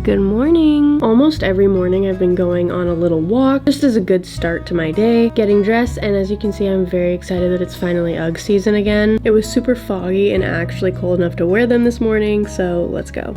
Good morning. Almost every morning I've been going on a little walk just as a good start to my day, getting dressed, and as you can see I'm very excited that it's finally UGG season again. It was super foggy and actually cold enough to wear them this morning, so let's go.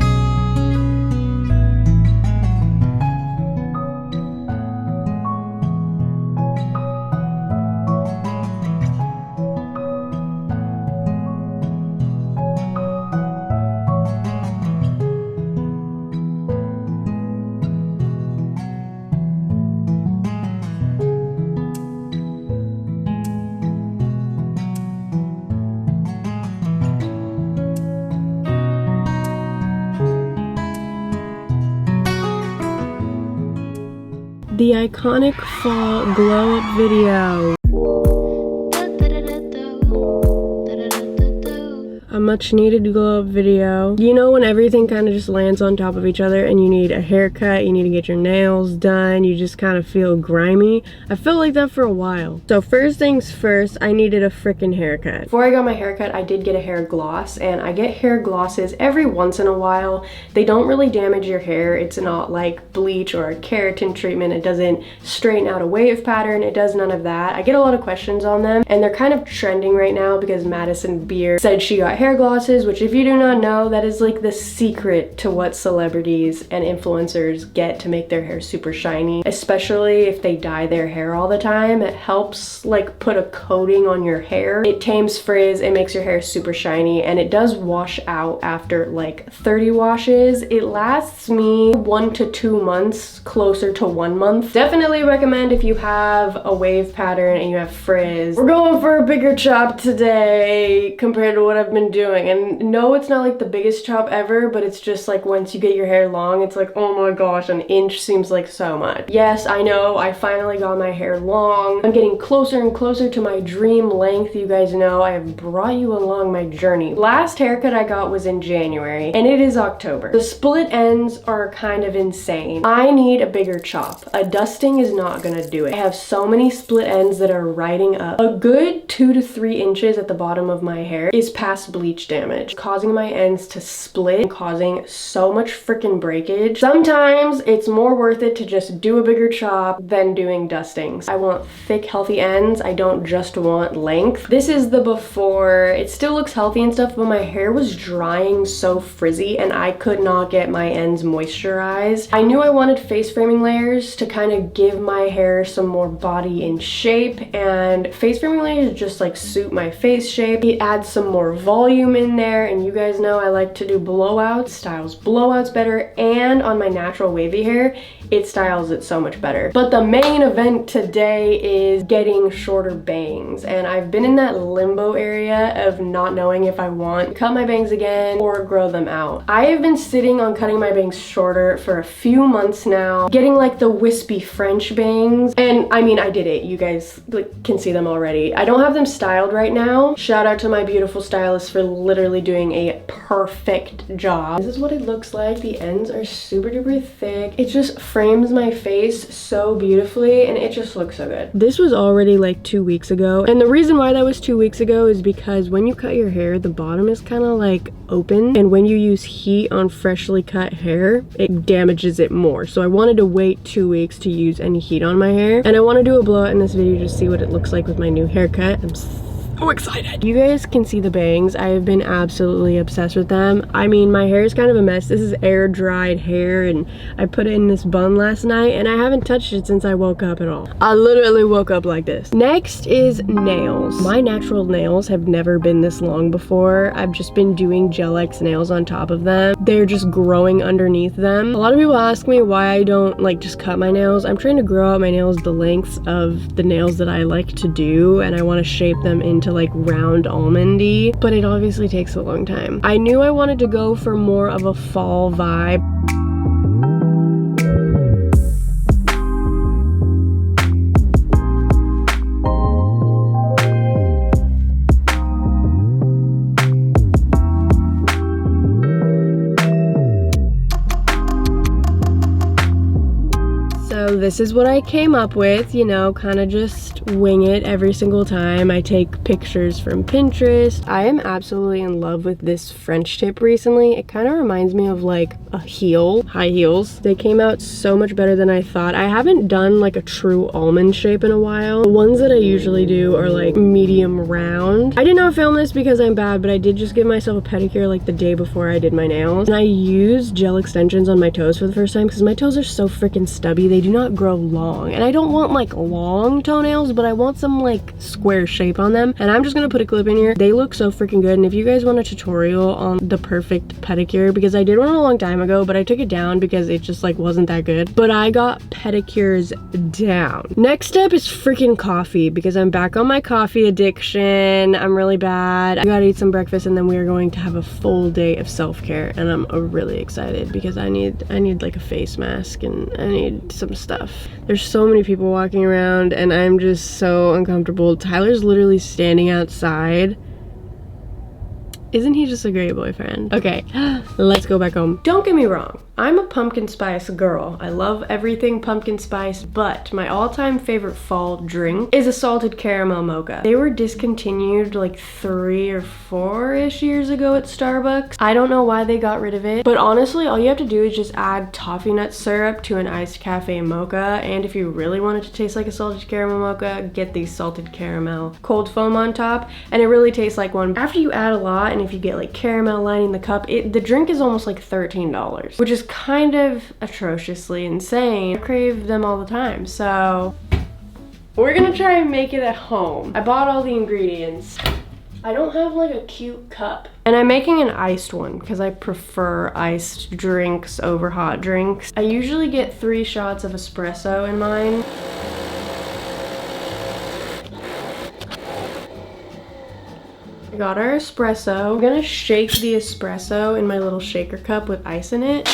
The iconic fall glow up video. A much needed glow up video. You know when everything kind of just lands on top of each other and you need a haircut, you need to get your nails done, you just kind of feel grimy? I felt like that for a while. So first things first, I needed a freaking haircut. Before I got my haircut, I did get a hair gloss, and I get hair glosses every once in a while. They don't really damage your hair. It's not like bleach or a keratin treatment. It doesn't straighten out a wave pattern. It does none of that. I get a lot of questions on them, and they're kind of trending right now because Madison Beer said she got hair glosses, which if you do not know, that is like the secret to what celebrities and influencers get to make their hair super shiny, especially if they dye their hair all the time. It helps like put a coating on your hair. It tames frizz, it makes your hair super shiny, and it does wash out after like 30 washes. It lasts me 1 to 2 months, closer to 1 month. Definitely recommend if you have a wave pattern and you have frizz. We're going for a bigger chop today compared to what I've been doing, and no, it's not like the biggest chop ever, but it's just like once you get your hair long, it's like, oh my gosh, an inch seems like so much. Yes, I know, I finally got my hair long. I'm getting closer and closer to my dream length. You guys know I have brought you along my journey. Last haircut I got was in January, and it is October. The split ends are kind of insane. I need a bigger chop. A dusting is not gonna do it. I have so many split ends that are riding up. A good 2 to 3 inches at the bottom of my hair is past bleach damage, causing my ends to split and causing so much freaking breakage. Sometimes it's more worth it to just do a bigger chop than doing dustings. I want thick, healthy ends. I don't just want length. This is the before. It still looks healthy and stuff, but my hair was drying so frizzy and I could not get my ends moisturized. I knew I wanted face framing layers to kind of give my hair some more body and shape, and face framing layers just like suit my face shape. It adds some more volume in there, and you guys know I like to do blowouts. Styles blowouts better, and on my natural wavy hair it styles it so much better. But the main event today is getting shorter bangs, and I've been in that limbo area of not knowing if I want to cut my bangs again or grow them out. I have been sitting on cutting my bangs shorter for a few months now, getting like the wispy French bangs, and I mean I did it. You guys like can see them already. I don't have them styled right now. Shout out to my beautiful stylist for literally doing a perfect job. This is what it looks like. The ends are super duper thick. It just frames my face so beautifully and it just looks so good. This was already like 2 weeks ago, and the reason why that was 2 weeks ago is because when you cut your hair, the bottom is kind of like open, and when you use heat on freshly cut hair, it damages it more. So I wanted to wait 2 weeks to use any heat on my hair, and I want to do a blowout in this video to see what it looks like with my new haircut. I'm so excited. You guys can see the bangs. I have been absolutely obsessed with them. I mean, my hair is kind of a mess. This is air dried hair, and I put it in this bun last night, and I haven't touched it since I woke up at all. I literally woke up like this. Next is nails. My natural nails have never been this long before. I've just been doing Gel X nails on top of them. They're just growing underneath them. A lot of people ask me why I don't like just cut my nails. I'm trying to grow out my nails the lengths of the nails that I like to do, and I want to shape them into like round almondy, but it obviously takes a long time. I knew I wanted to go for more of a fall vibe. this is what I came up with, you know, kind of just wing it every single time. I take pictures from Pinterest. I am absolutely in love with this French tip recently. It kind of reminds me of like a heel, high heels. They came out so much better than I thought. I haven't done like a true almond shape in a while. The ones that I usually do are like medium round. I did not film this because I'm bad, but I did just give myself a pedicure like the day before I did my nails. And I used gel extensions on my toes for the first time because my toes are so freaking stubby. They do not grow long. And I don't want like long toenails, but I want some like square shape on them. And I'm just gonna put a clip in here. They look so freaking good. And if you guys want a tutorial on the perfect pedicure, because I did one a long time ago, but I took it down because it just like wasn't that good. But I got pedicures down. Next step is freaking coffee because I'm back on my coffee addiction. I'm really bad. I gotta eat some breakfast and then we are going to have a full day of self-care, and I'm really excited because I need like a face mask and I need some stuff. There's so many people walking around and I'm just so uncomfortable. Tyler's literally standing outside. Isn't he just a great boyfriend? Okay, let's go back home. Don't get me wrong, I'm a pumpkin spice girl. I love everything pumpkin spice, but my all-time favorite fall drink is a salted caramel mocha. They were discontinued like 3 or 4-ish years ago at Starbucks. I don't know why they got rid of it, but honestly, all you have to do is just add toffee nut syrup to an iced cafe mocha, and if you really want it to taste like a salted caramel mocha, get the salted caramel cold foam on top, and it really tastes like one. After you add a lot, and if you get like caramel lining the cup, the drink is almost like $13, which is kind of atrociously insane. I crave them all the time, so we're gonna try and make it at home. I bought all the ingredients. I don't have like a cute cup. And I'm making an iced one because I prefer iced drinks over hot drinks. I usually get 3 shots of espresso in mine. I got our espresso. I'm gonna shake the espresso in my little shaker cup with ice in it.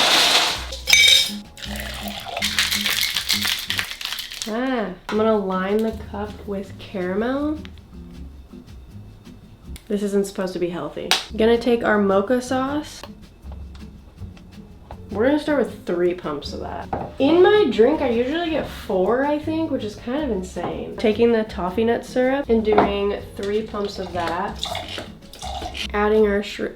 I'm gonna line the cup with caramel. This isn't supposed to be healthy. I'm gonna take our mocha sauce. We're gonna start with 3 pumps of that. In my drink, I usually get 4, I think, which is kind of insane. Taking the toffee nut syrup and doing 3 pumps of that. Adding our 3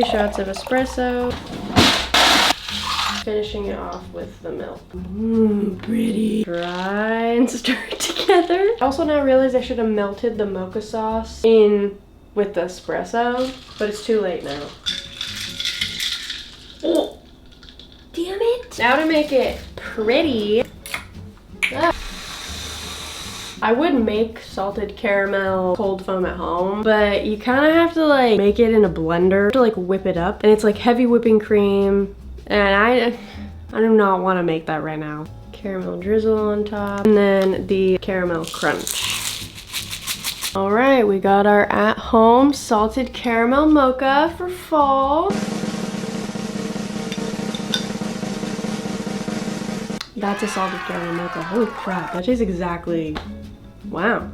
shots of espresso. Finishing it off with the milk. Pretty. Dry and stir it together. I also now realize I should have melted the mocha sauce in with the espresso, but it's too late now. Oh, damn it. Now to make it pretty. I would make salted caramel cold foam at home, but you kind of have to like make it in a blender to like whip it up, and it's like heavy whipping cream, and I do not want to make that right now. Caramel drizzle on top, and then the caramel crunch. All right, we got our at-home salted caramel mocha for fall. That's a salted caramel mocha. Holy crap, that tastes exactly... Wow.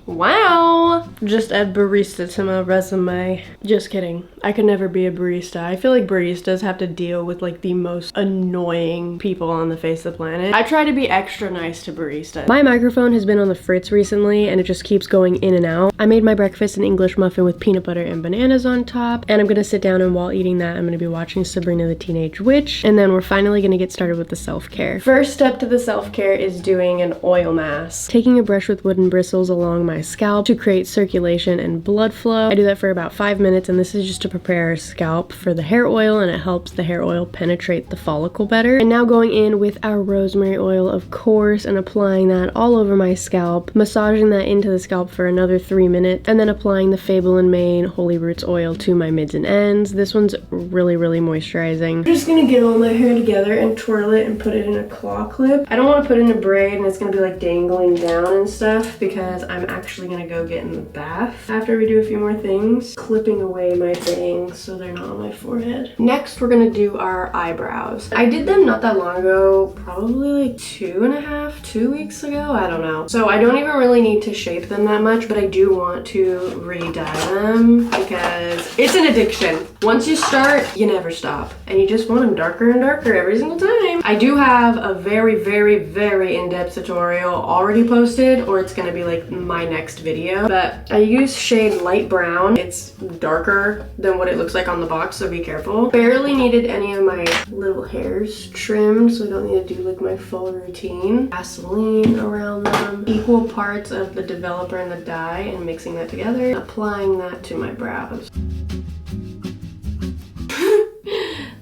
Wow! Just add barista to my resume. Just kidding. I could never be a barista. I feel like baristas have to deal with like the most annoying people on the face of the planet. I try to be extra nice to baristas. My microphone has been on the fritz recently and it just keeps going in and out. I made my breakfast an English muffin with peanut butter and bananas on top, and I'm gonna sit down and while eating that I'm gonna be watching Sabrina the Teenage Witch, and then we're finally gonna get started with the self-care. First step to the self-care is doing an oil mask. Taking a brush with wooden bristles along my scalp to create circulation and blood flow. I do that for about 5 minutes, and this is just to prepare our scalp for the hair oil, and it helps the hair oil penetrate the follicle better. And now going in with our rosemary oil, of course, and applying that all over my scalp, massaging that into the scalp for another 3 minutes, and then applying the Fable and Mane Holy Roots oil to my mids and ends. This one's really, really moisturizing. I'm just gonna get all my hair together and twirl it and put it in a claw clip. I don't want to put it in a braid and it's gonna be like dangling down and stuff because I'm actually actually gonna go get in the bath after we do a few more things, clipping away my bangs so they're not on my forehead. Next, we're gonna do our eyebrows. I did them not that long ago, probably like 2 weeks ago, I don't know. So I don't even really need to shape them that much, but I do want to re-dye them because it's an addiction. Once you start, you never stop, and you just want them darker and darker every single time. I do have a very, very, very in-depth tutorial already posted, or it's gonna be like my next video, but I use shade light brown. It's darker than what it looks like on the box, so be careful. Barely needed any of my little hairs trimmed, so I don't need to do like my full routine. Vaseline around them, equal parts of the developer and the dye, and mixing that together, applying that to my brows.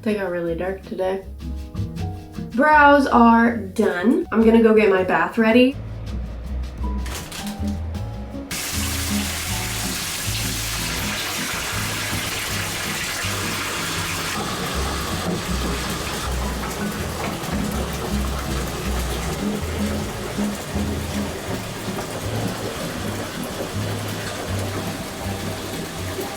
They got really dark today. Brows are done. I'm gonna go get my bath ready.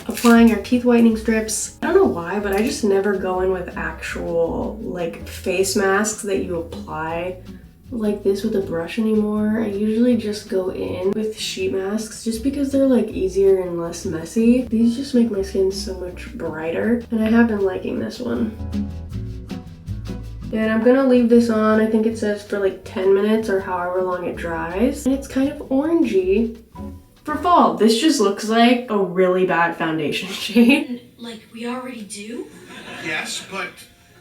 Applying our teeth whitening strips. I don't know why, but I just never go in with actual like face masks that you apply like this with a brush anymore. I usually just go in with sheet masks just because they're like easier and less messy. These just make my skin so much brighter, and I have been liking this one. And I'm gonna leave this on, I think it says for like 10 minutes or however long it dries. And it's kind of orangey for fall. This just looks like a really bad foundation shade. Like we already do? Yes, but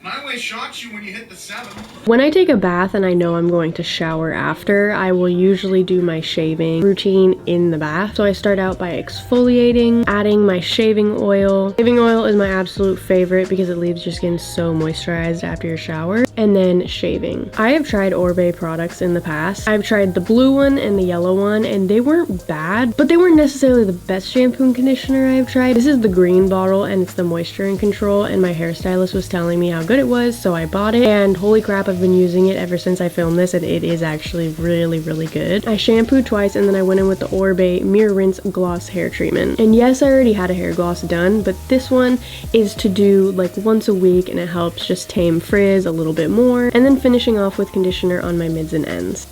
my way shocks you when you hit the 7. When I take a bath and I know I'm going to shower after, I will usually do my shaving routine in the bath. So I start out by exfoliating, adding my shaving oil. Shaving oil is my absolute favorite because it leaves your skin so moisturized after your shower. And then shaving. I have tried 𝙤𝙪𝙨 products in the past. I've tried the blue one and the yellow one, and they weren't bad, but they weren't necessarily the best shampoo and conditioner I've tried. This is the green bottle, and it's the moisture and control, and my hairstylist was telling me how good it was, so I bought it, and holy crap, I've been using it ever since I filmed this, and it is actually really, really good. I shampooed twice, and then I went in with the 𝙤𝙪𝙨 Mirror Rinse Gloss Hair Treatment. And yes, I already had a hair gloss done, but this one is to do like once a week, and it helps just tame frizz a little bit more, and then finishing off with conditioner on my mids and ends.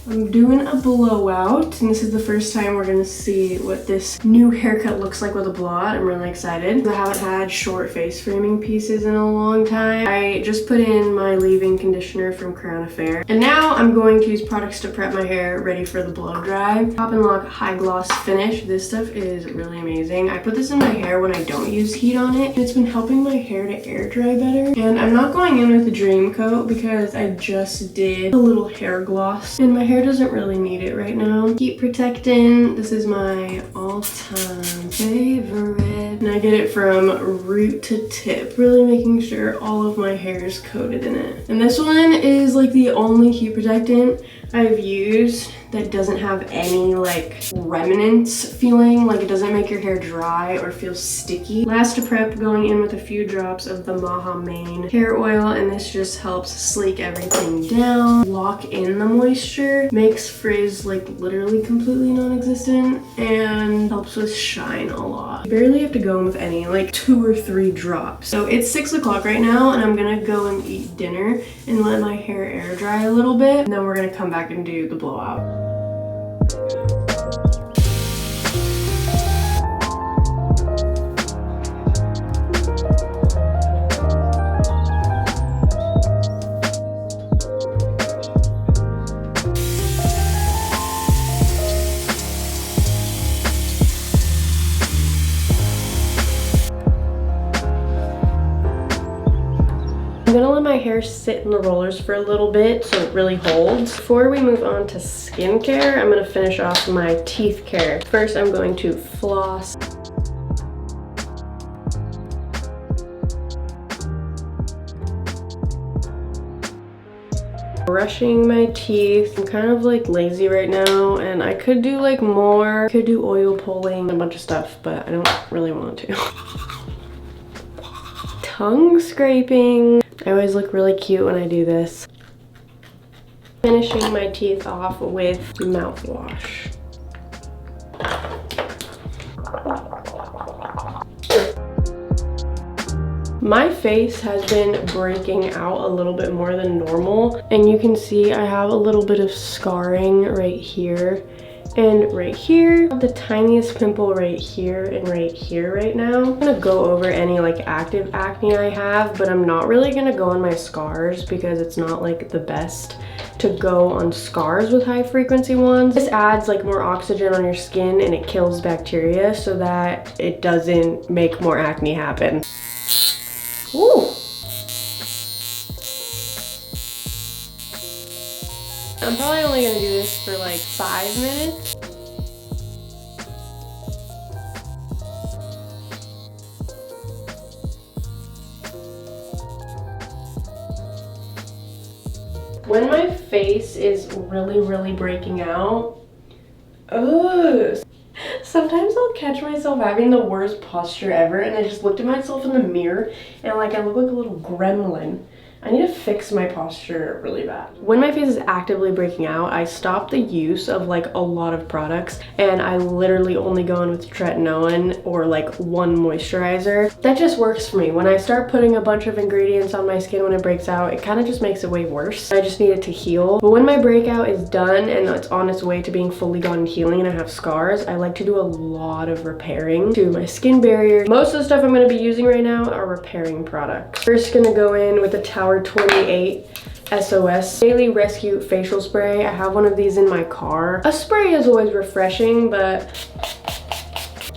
I'm doing a blowout, and this is the first time we're gonna see what this new haircut looks like with a blowout. I'm really excited. I haven't had short face framing pieces in a long time. I just put in my leave-in conditioner from Crown Affair, and now I'm going to use products to prep my hair ready for the blow dry. Pop and Lock High Gloss Finish. This stuff is really amazing. I put this in my hair when I don't use heat on it, and it's been helping my hair to air dry better. And I'm not going in with the Dream Coat because I just did a little hair gloss, and my hair doesn't really need it right now. Heat protectant. This is my all-time favorite, and I get it from root to tip, really making sure all of my hair is coated in it. And this one is like the only heat protectant I've used that doesn't have any like remnants feeling, like it doesn't make your hair dry or feel sticky. Last to prep, going in with a few drops of the Maha Mane hair oil, and this just helps sleek everything down, lock in the moisture, makes frizz like literally completely non-existent, and helps with shine a lot. You barely have to go in with any, like 2 or 3 drops. So it's 6 o'clock right now, and I'm gonna go and eat dinner and let my hair air dry a little bit, and then we're gonna come back and do the blowout. I'm gonna let my hair sit in the rollers for a little bit so it really holds. Before we move on to skincare, I'm gonna finish off my teeth care. First, I'm going to floss. Brushing my teeth. I'm kind of like lazy right now, and I could do like more. Could do oil pulling, a bunch of stuff, but I don't really want to. Tongue scraping. I always look really cute when I do this. Finishing my teeth off with mouthwash. My face has been breaking out a little bit more than normal, and you can see I have a little bit of scarring right here and right here. I have the tiniest pimple right here and right here right now. I'm gonna go over any like active acne I have, but I'm not really gonna go on my scars because it's not like the best to go on scars with high frequency ones. This adds like more oxygen on your skin and it kills bacteria so that it doesn't make more acne happen. Ooh. I'm probably only gonna do this for like 5 minutes. When my face is really breaking out, sometimes I'll catch myself having the worst posture ever, and I just looked at myself in the mirror and like I look like a little gremlin. I need to fix my posture really bad. When my face is actively breaking out, I stop the use of like a lot of products and I literally only go in with tretinoin or like one moisturizer. That just works for me. When I start putting a bunch of ingredients on my skin when it breaks out, it kind of just makes it way worse. I just need it to heal. But when my breakout is done and it's on its way to being fully gone and healing and I have scars, I like to do a lot of repairing to my skin barrier. Most of the stuff I'm going to be using right now are repairing products. First gonna go in with the Tower 28 SOS Daily Rescue Facial Spray. I have one of these in my car. A spray is always refreshing, but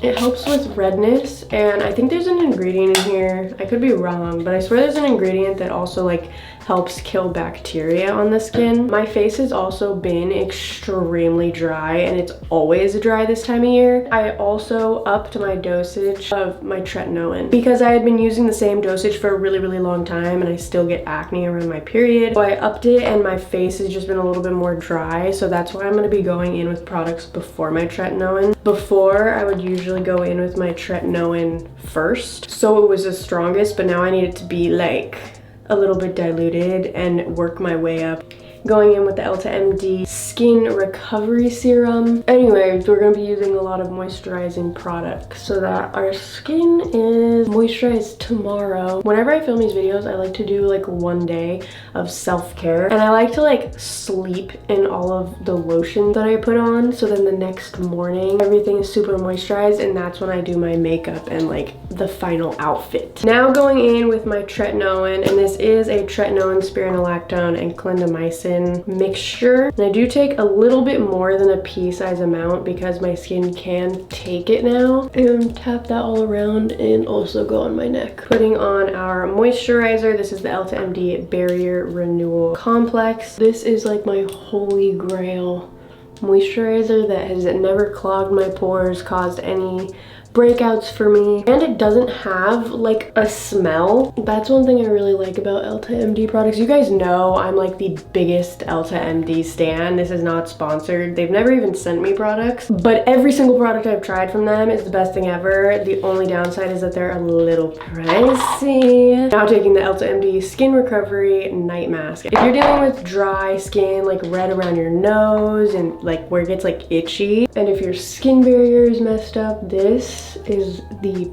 it helps with redness, and I think there's an ingredient in here, I could be wrong, but I swear there's an ingredient that also like helps kill bacteria on the skin. My face has also been extremely dry, and it's always dry this time of year. I also upped my dosage of my tretinoin because I had been using the same dosage for a really long time and I still get acne around my period. So I upped it and my face has just been a little bit more dry, so that's why I'm going to be going in with products before my tretinoin. Before, I would usually go in with my tretinoin first, so it was the strongest, but now I need it to be like a little bit diluted and work my way up. Going in with the 𝙤𝙬𝙤𝙬 Skin Recovery Serum. Anyways, we're going to be using a lot of moisturizing products so that our skin is moisturized tomorrow. Whenever I film these videos, I like to do like one day of self-care, and I like to like sleep in all of the lotion that I put on, so then the next morning everything is super moisturized, and that's when I do my makeup and like the final outfit. Now going in with my tretinoin, and this is a tretinoin, spironolactone, and clindamycin mixture. And I do take a little bit more than a pea size amount because my skin can take it now, and tap that all around and also go on my neck. Putting on our moisturizer. This is the 𝙤𝙤𝙤 Barrier Renewal Complex. This is like my holy grail moisturizer that has never clogged my pores, caused any breakouts for me, and it doesn't have like a smell. That's one thing I really like about 𝙤𝙤𝙤 products. You guys know I'm like the biggest 𝙤𝙤𝙤 stan. This is not sponsored. They've never even sent me products, but every single product I've tried from them is the best thing ever. The only downside is that they're a little pricey. Now taking the 𝙤𝙤𝙤 Skin Recovery Night Mask. If you're dealing with dry skin, like red around your nose and like where it gets like itchy, and if your skin barrier is messed up, this is the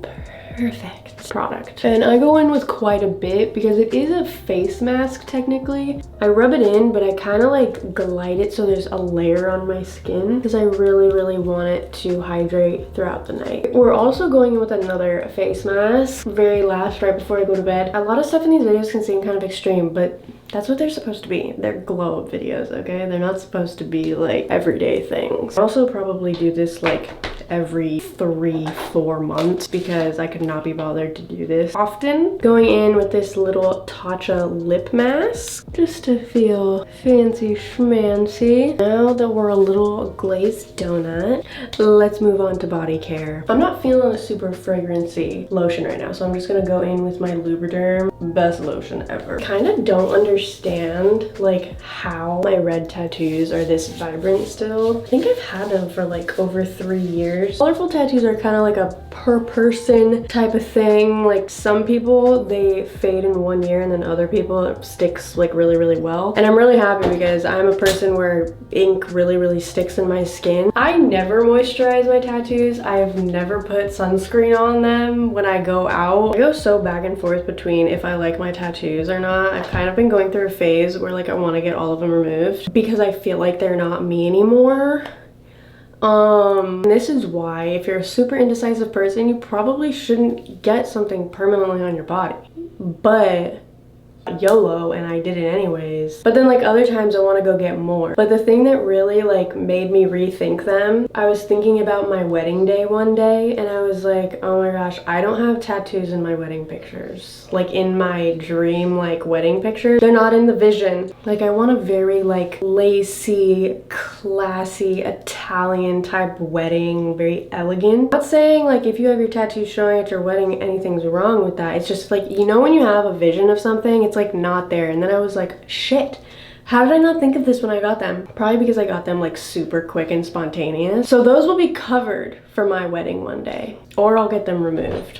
perfect product. And I go in with quite a bit because it is a face mask technically. I rub it in, but I kind of like glide it so there's a layer on my skin because I really want it to hydrate throughout the night. We're also going in with another face mask, very last, right before I go to bed. A lot of stuff in these videos can seem kind of extreme, but that's what they're supposed to be. They're glow up videos, okay? They're not supposed to be like everyday things. I also probably do this like every 3-4 months because I could not be bothered to do this often. Going in with this little Tatcha lip mask just to feel fancy schmancy. Now that we're a little glazed donut, let's move on to body care. I'm not feeling a super fragrancy lotion right now, so I'm just gonna go in with my Lubriderm. Best lotion ever. Kind of don't understand like how my red tattoos are this vibrant still. I think I've had them for like over 3 years. Colorful tattoos are kind of like a per person type of thing. Like some people, they fade in 1 year, and then other people it sticks like really well. And I'm really happy because I'm a person where ink really sticks in my skin. I never moisturize my tattoos. I've never put sunscreen on them when I go out. I go so back and forth between if I like my tattoos or not. I've kind of been going through a phase where like I want to get all of them removed because I feel like they're not me anymore. This is why if you're a super indecisive person, you probably shouldn't get something permanently on your body. But YOLO, and I did it anyways. But then like other times I want to go get more. But the thing that really like made me rethink them, I was thinking about my wedding day one day, and I was like, oh my gosh, I don't have tattoos in my wedding pictures. Like in my dream like wedding pictures, they're not in the vision. Like I want a very like lacy, classy, Italian type wedding, very elegant. I'm not saying like if you have your tattoos showing at your wedding anything's wrong with that. It's just like, you know, when you have a vision of something, it's like not there. And then I was like, shit, how did I not think of this when I got them? Probably because I got them like super quick and spontaneous. So those will be covered for my wedding one day, or I'll get them removed.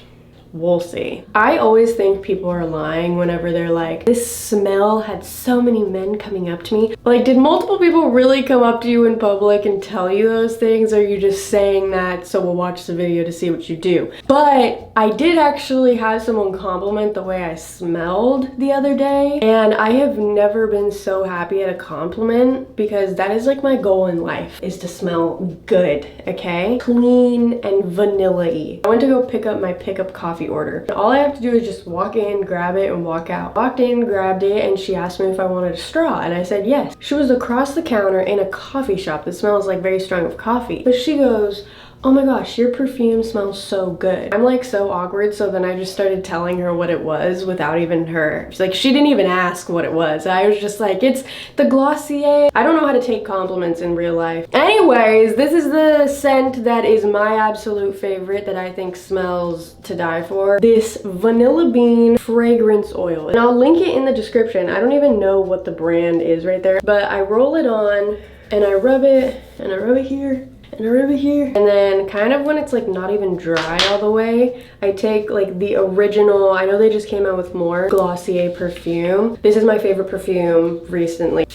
We'll see. I always think people are lying whenever they're like, this smell had so many men coming up to me. Like, did multiple people really come up to you in public and tell you those things? Or are you just saying that so we'll watch the video to see what you do? But I did actually have someone compliment the way I smelled the other day. And I have never been so happy at a compliment, because that is like my goal in life, is to smell good, okay? Clean and vanilla-y. I went to go pick up my pickup coffee order. All I have to do is just walk in, grab it, and walk out. Walked in, grabbed it, and she asked me if I wanted a straw, and I said yes. She was across the counter in a coffee shop that smells like very strong of coffee. But she goes, oh my gosh, your perfume smells so good. I'm like so awkward, so then I just started telling her what it was without even her. She's like, she didn't even ask what it was. I was just like, it's the Glossier. I don't know how to take compliments in real life. Anyways, this is the scent that is my absolute favorite that I think smells to die for. This vanilla bean fragrance oil. And I'll link it in the description. I don't even know what the brand is right there, but I roll it on and I rub it, and I rub it here, and I rub it here. And then kind of when it's like not even dry all the way, I take like the original, I know they just came out with more, Glossier perfume. This is my favorite perfume recently.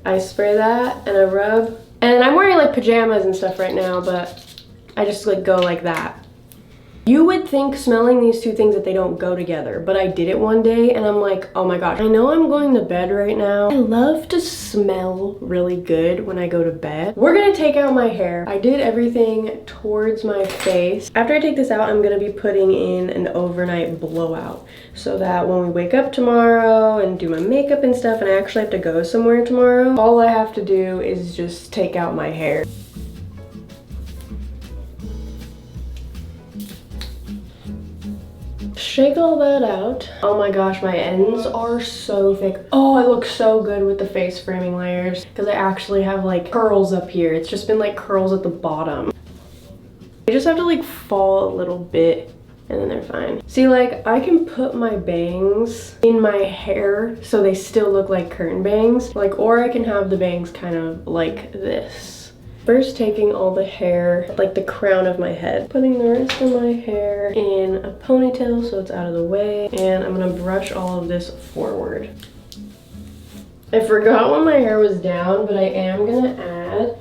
I spray that and I rub. And I'm wearing like pajamas and stuff right now, but I just like go like that. You would think smelling these two things that they don't go together, but I did it one day and I'm like, oh my gosh, I know I'm going to bed right now. I love to smell really good when I go to bed. We're gonna take out my hair. I did everything towards my face. After I take this out, I'm gonna be putting in an overnight blowout so that when we wake up tomorrow and do my makeup and stuff, and I actually have to go somewhere tomorrow, all I have to do is just take out my hair. Shake all that out. Oh my gosh, my ends are so thick. Oh, I look so good with the face framing layers because I actually have like curls up here. It's just been like curls at the bottom. They just have to like fall a little bit and then they're fine. See, like I can put my bangs in my hair so they still look like curtain bangs, like, or I can have the bangs kind of like this. First, taking all the hair, like the crown of my head, putting the rest of my hair in a ponytail so it's out of the way, and I'm gonna brush all of this forward. I forgot when my hair was down, but I am gonna add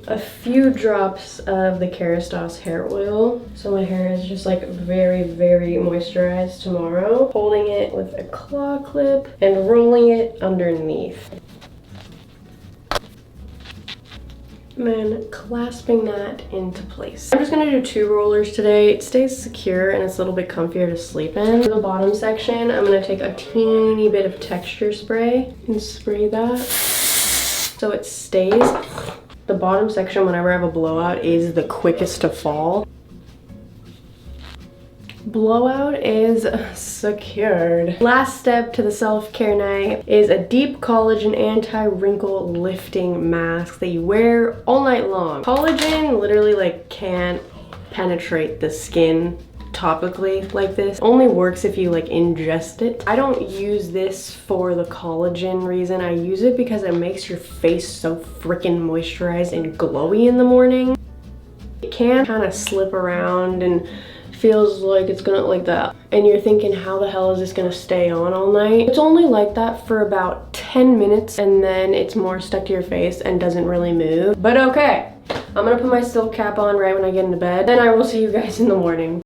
a few drops of the Kerastase hair oil, so my hair is just like very moisturized tomorrow. Holding it with a claw clip and rolling it underneath. And then clasping that into place. I'm just gonna do 2 rollers today. It stays secure and it's a little bit comfier to sleep in. For the bottom section, I'm gonna take a teeny bit of texture spray and spray that so it stays. The bottom section, whenever I have a blowout, is the quickest to fall. Blowout is secured. Last step to the self-care night is a deep collagen anti-wrinkle lifting mask that you wear all night long. Collagen literally like can't penetrate the skin topically like this. Only works if you like ingest it. I don't use this for the collagen reason. I use it because it makes your face so freaking moisturized and glowy in the morning. It can kind of slip around and feels like it's gonna like that, and you're thinking, how the hell is this gonna stay on all night? It's only like that for about 10 minutes, and then it's more stuck to your face and doesn't really move. But okay, I'm gonna put my silk cap on right when I get into bed, then I will see you guys in the morning.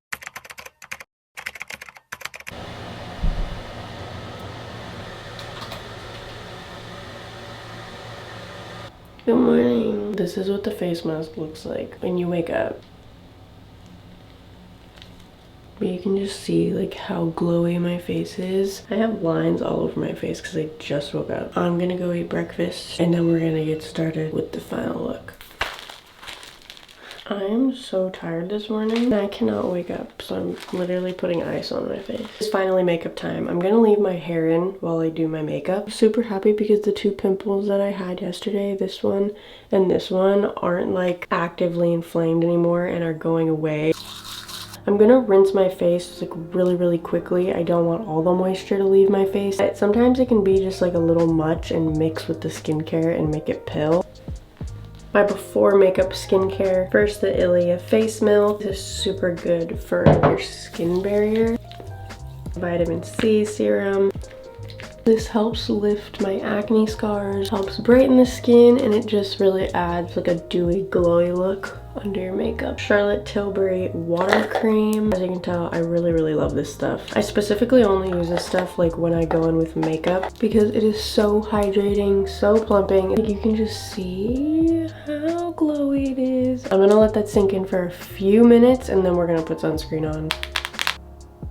Good morning. This is what the face mask looks like when you wake up. But you can just see like how glowy my face is. I have lines all over my face because I just woke up. I'm gonna go eat breakfast and then we're gonna get started with the final look. I am so tired this morning. I cannot wake up, so I'm literally putting ice on my face. It's finally makeup time. I'm gonna leave my hair in while I do my makeup. I'm super happy because the 2 pimples that I had yesterday, this one and this one, aren't like actively inflamed anymore and are going away. I'm gonna rinse my face like really quickly. I don't want all the moisture to leave my face. Sometimes it can be just like a little much and mix with the skincare and make it pill. My before makeup skincare. First, the Ilia face milk. This is super good for your skin barrier. Vitamin C serum. This helps lift my acne scars, helps brighten the skin, and it just really adds like a dewy, glowy look under your makeup. Charlotte Tilbury water cream. As you can tell, I really love this stuff. I specifically only use this stuff like when I go in with makeup because it is so hydrating, so plumping. Like, you can just see how glowy it is. I'm gonna let that sink in for a few minutes and then we're gonna put sunscreen on.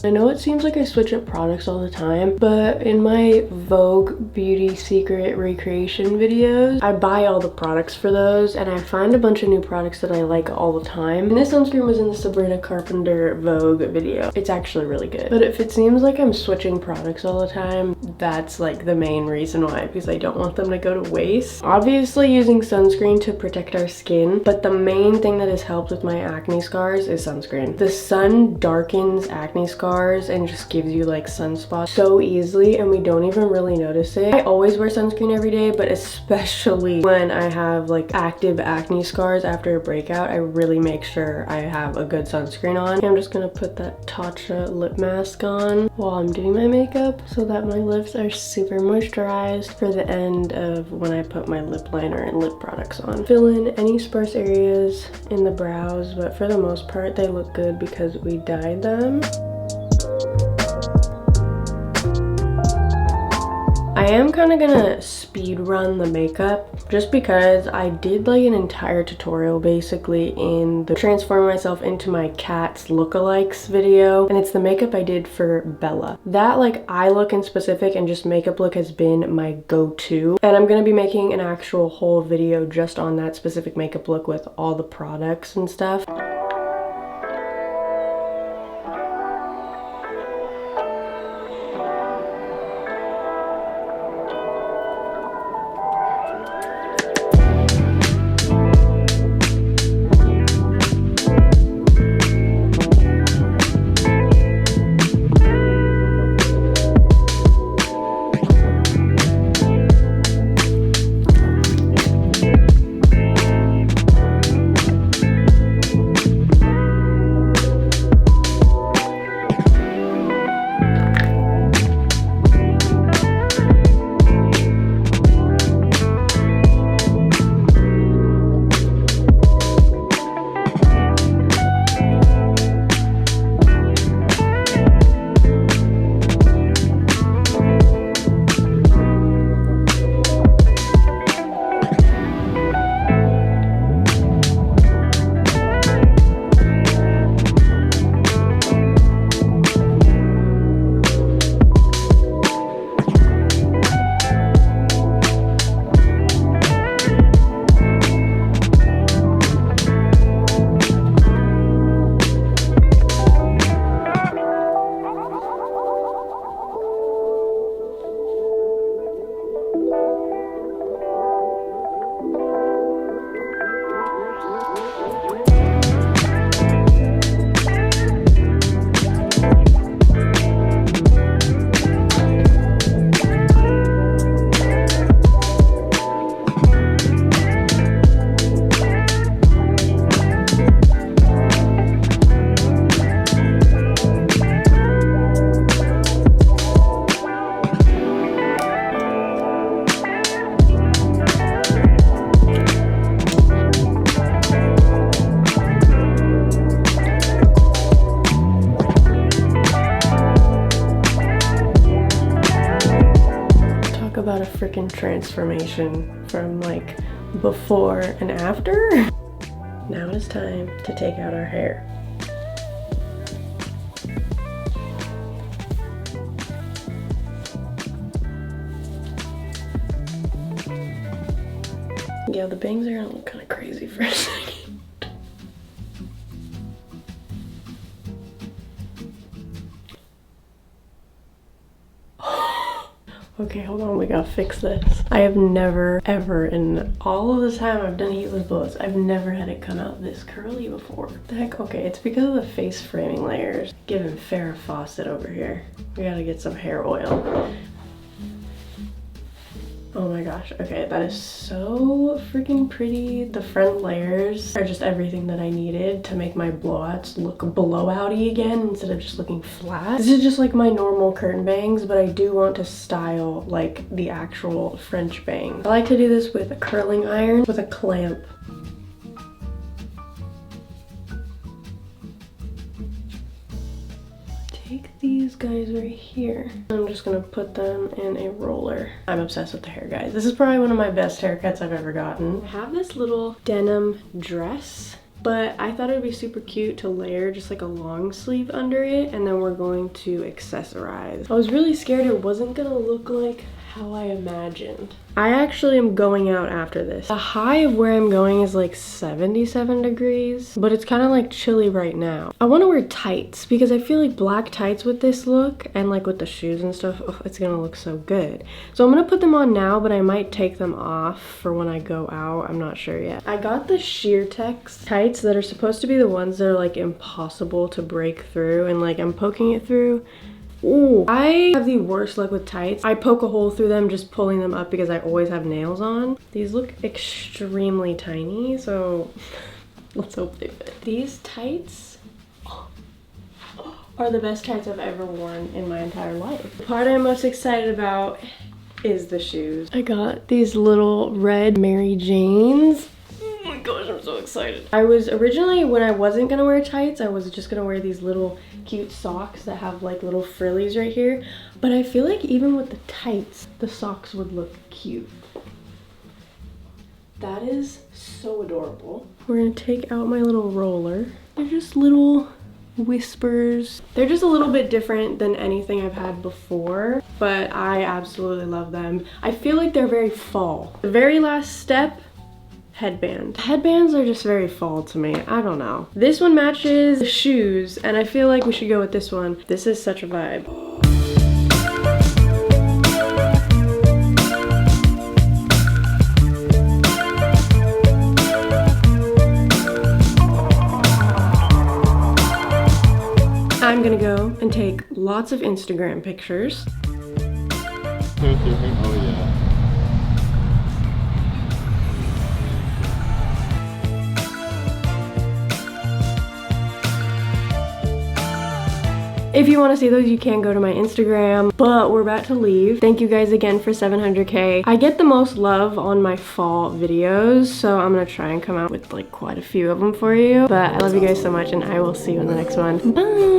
I know it seems like I switch up products all the time, but in my Vogue Beauty Secret recreation videos, I buy all the products for those and I find a bunch of new products that I like all the time. And this sunscreen was in the Sabrina Carpenter Vogue video. It's actually really good. But if it seems like I'm switching products all the time, that's like the main reason why, because I don't want them to go to waste. Obviously using sunscreen to protect our skin, but the main thing that has helped with my acne scars is sunscreen. The sun darkens acne scars and just gives you like sunspots so easily and we don't even really notice it. I always wear sunscreen every day, but especially when I have like active acne scars after a breakout, I really make sure I have a good sunscreen on. I'm just gonna put that Tatcha lip mask on while I'm doing my makeup so that my lips are super moisturized for the end of when I put my lip liner and lip products on. Fill in any sparse areas in the brows, but for the most part they look good because we dyed them. I am kind of gonna speed run the makeup just because I did like an entire tutorial basically in the transforming myself into my cat's lookalikes video, and it's the makeup I did for Bella. That like eye look in specific and just makeup look has been my go-to, and I'm gonna be making an actual whole video just on that specific makeup look with all the products and stuff. about a freaking transformation from like before and after. Now it's time to take out our hair. Yeah, the bangs are gonna look kind of crazy for a second. Okay, hold on, we gotta fix this. I have never, ever, in all of the time I've done heatless bullets, I've never had it come out this curly before. What the heck? Okay, it's because of the face framing layers. Giving Farrah Fawcett over here. We gotta get some hair oil. Oh my gosh, okay, that is so freaking pretty. The front layers are just everything that I needed to make my blowouts look blowouty again instead of just looking flat. This is just like my normal curtain bangs, but I do want to style like the actual French bang. I like to do this with a curling iron with a clamp. Take these guys right here. I'm just gonna put them in a roller. I'm obsessed with the hair, guys. This is probably one of my best haircuts I've ever gotten. I have this little denim dress, but I thought it would be super cute to layer just like a long sleeve under it, and then we're going to accessorize. I was really scared it wasn't gonna look like how I imagined. I actually am going out after this. The high of where I'm going is like 77 degrees, but it's kind of like chilly right now. I want to wear tights because I feel like black tights with this look and like with the shoes and stuff, oh, it's gonna look so good. So I'm gonna put them on now, but I might take them off for when I go out. I'm not sure yet. I got the sheer text tights that are supposed to be the ones that are like impossible to break through, and like I'm poking it through. Ooh, I have the worst luck with tights. I poke a hole through them just pulling them up because I always have nails on. These look extremely tiny, so let's hope they fit. These tights are the best tights I've ever worn in my entire life. The part I'm most excited about is the shoes. I got these little red Mary Janes. Oh my gosh, I'm so excited. I was originally, when I wasn't gonna wear tights, I was just gonna wear these little cute socks that have like little frillies right here. But I feel like even with the tights, the socks would look cute. That is so adorable. We're gonna take out my little roller. They're just little whispers. They're just a little bit different than anything I've had before, but I absolutely love them. I feel like they're very fall. The very last step, headband. Headbands are just very fall to me. I don't know. This one matches the shoes, and I feel like we should go with this one. This is such a vibe. I'm gonna go and take lots of Instagram pictures. Oh yeah. If you want to see those, you can go to my Instagram, but we're about to leave. Thank you guys again for 700K. I get the most love on my fall videos, so I'm gonna try and come out with like quite a few of them for you. But I love you guys so much, and I will see you in the next one. Bye!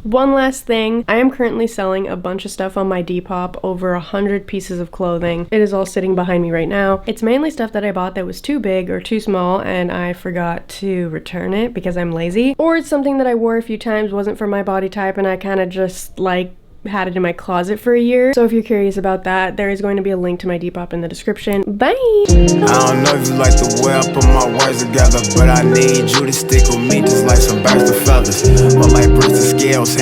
One last thing. I am currently selling a bunch of stuff on my Depop, over 100 pieces of clothing. It is all sitting behind me right now. It's mainly stuff that I bought that was too big or too small, and I forgot to return it because I'm lazy. Or it's something that I wore a few times, wasn't for my body type, and I kind of just like had it in my closet for a year. So if you're curious about that, there is going to be a link to my Depop in the description. Bye! I don't know if you like the way I put my words together, but I need you to stick with me just like some birds of feathers, or like bricks and scales.